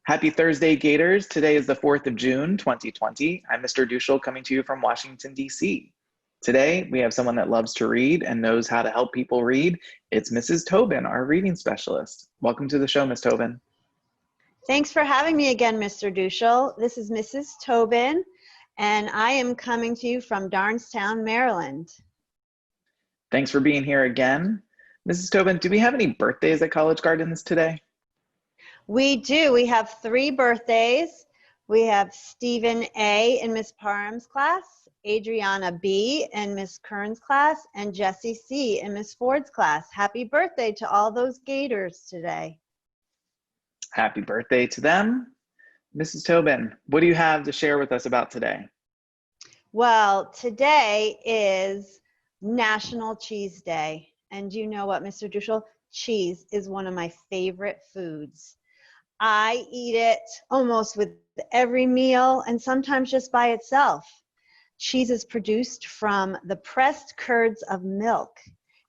Happy Thursday, Gators. Today is the 4th of June, 2020. I'm Mr. Dushel coming to you from Washington, D.C. Today, we have someone that loves to read and knows how to help people read. It's Mrs. Tobin, our reading specialist. Welcome to the show, Ms. Tobin. Thanks for having me again, Mr. Dushel. This is Mrs. Tobin, and I am coming to you from Darnestown, Maryland. Thanks for being here again. Mrs. Tobin, do we have any birthdays at College Gardens today? We do. We have 3 birthdays. We have Stephen A. in Miss Parham's class, Adriana B. in Miss Kern's class, and Jessie C. in Miss Ford's class. Happy birthday to all those Gators today. Happy birthday to them. Mrs. Tobin, what do you have to share with us about today? Well, today is National Cheese Day. And you know what, Mr. Dushel? Cheese is one of my favorite foods. I eat it almost with every meal and sometimes just by itself. Cheese is produced from the pressed curds of milk,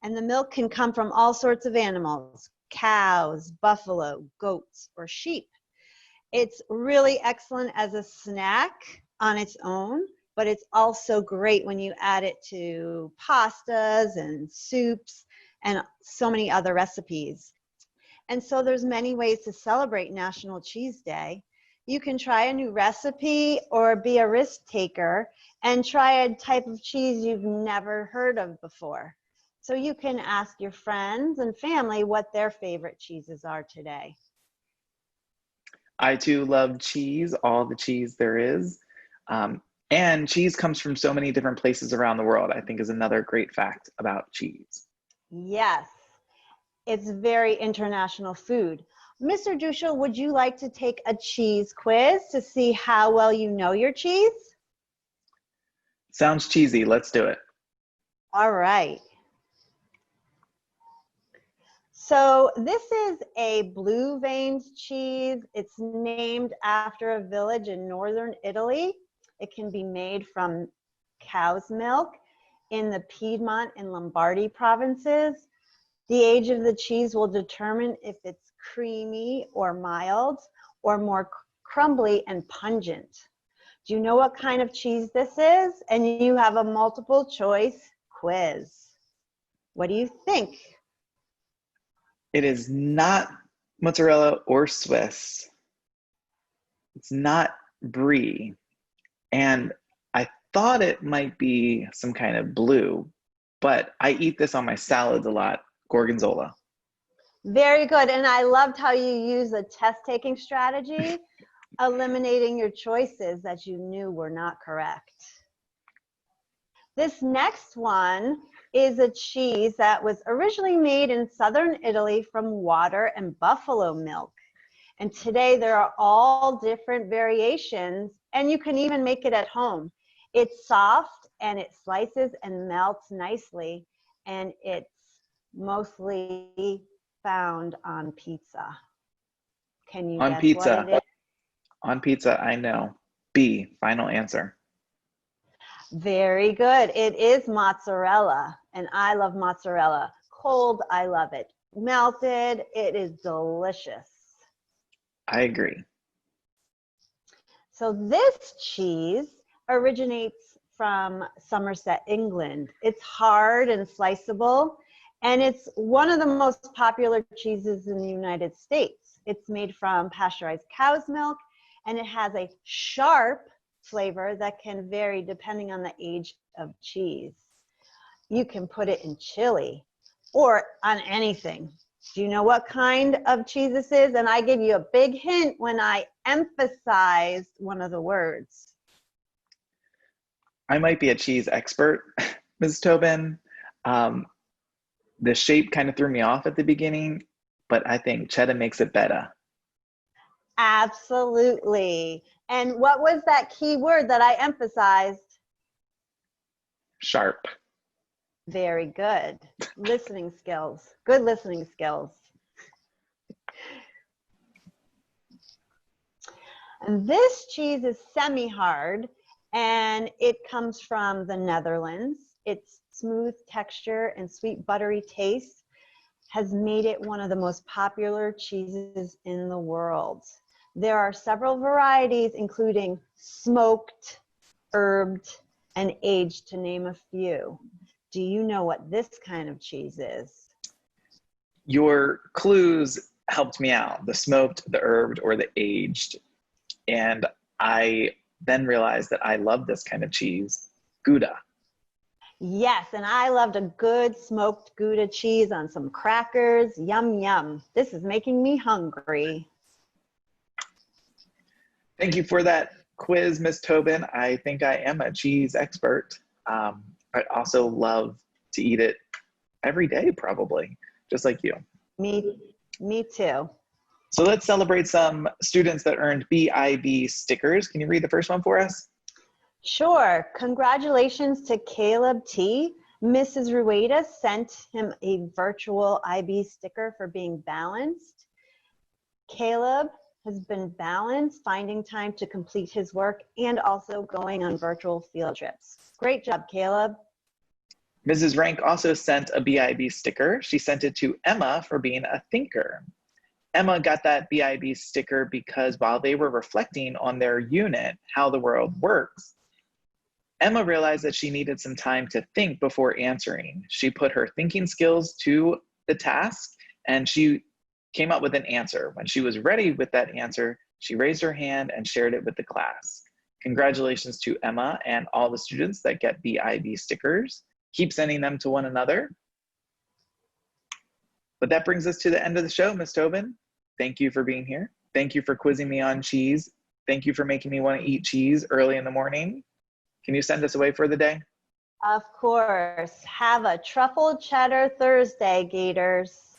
and the milk can come from all sorts of animals: cows, buffalo, goats, or sheep. It's really excellent as a snack on its own, but it's also great when you add it to pastas and soups and so many other recipes. And so there's many ways to celebrate National Cheese Day. You can try a new recipe or be a risk taker and try a type of cheese you've never heard of before. So you can ask your friends and family what their favorite cheeses are today. I too love cheese, all the cheese there is. And cheese comes from so many different places around the world, I think is another great fact about cheese. Yes, it's very international food. Mr. Dushel, would you like to take a cheese quiz to see how well you know your cheese? Sounds cheesy. Let's do it. All right. So this is a blue veined cheese. It's named after a village in northern Italy. It can be made from cow's milk in the Piedmont and Lombardy provinces. The age of the cheese will determine if it's creamy or mild or more crumbly and pungent. Do you know what kind of cheese this is? And you have a multiple choice quiz. What do you think? It is not mozzarella or Swiss. It's not brie. And I thought it might be some kind of blue, but I eat this on my salads a lot. Gorgonzola. Very good. And I loved how you use a test-taking strategy, eliminating your choices that you knew were not correct. This next one is a cheese that was originally made in southern Italy from water and buffalo milk. And today there are all different variations, and you can even make it at home. It's soft and it slices and melts nicely, and it's mostly found on pizza. Can you guess what it is? On pizza, I know. B, final answer. Very good. It is mozzarella, and I love mozzarella. Cold, I love it. Melted, it is delicious. I agree. So this cheese originates from Somerset, England. It's hard and sliceable, and it's one of the most popular cheeses in the United States. It's made from pasteurized cow's milk, and it has a sharp flavor that can vary depending on the age of cheese. You can put it in chili or on anything. Do you know what kind of cheese this is? And I give you a big hint when I emphasized one of the words. I might be a cheese expert, Ms. Tobin. The shape kind of threw me off at the beginning, but I think cheddar makes it better. Absolutely. And what was that key word that I emphasized? Sharp. Very good. Listening skills. Good listening skills. And this cheese is semi-hard, and it comes from the Netherlands. Its smooth texture and sweet buttery taste has made it one of the most popular cheeses in the world. There are several varieties, including smoked, herbed, and aged, to name a few. Do you know what this kind of cheese is? Your clues helped me out, the smoked, the herbed, or the aged. And I then realized that I love this kind of cheese, Gouda. Yes, and I loved a good smoked Gouda cheese on some crackers. Yum, yum. This is making me hungry. Thank you for that quiz, Miss Tobin. I think I am a cheese expert. I also love to eat it every day, probably, just like you. Me too. So let's celebrate some students that earned BIB stickers. Can you read the first one for us? Sure. Congratulations to Caleb T. Mrs. Rueda sent him a virtual IB sticker for being balanced. Caleb has been balanced, finding time to complete his work and also going on virtual field trips. Great job, Caleb. Mrs. Rank also sent a BIB sticker. She sent it to Emma for being a thinker. Emma got that BIB sticker because while they were reflecting on their unit, how the world works, Emma realized that she needed some time to think before answering. She put her thinking skills to the task and she came up with an answer. When she was ready with that answer, she raised her hand and shared it with the class. Congratulations to Emma and all the students that get BIB stickers. Keep sending them to one another. But that brings us to the end of the show, Ms. Tobin. Thank you for being here. Thank you for quizzing me on cheese. Thank you for making me want to eat cheese early in the morning. Can you send us away for the day? Of course. Have a truffle cheddar Thursday, Gators.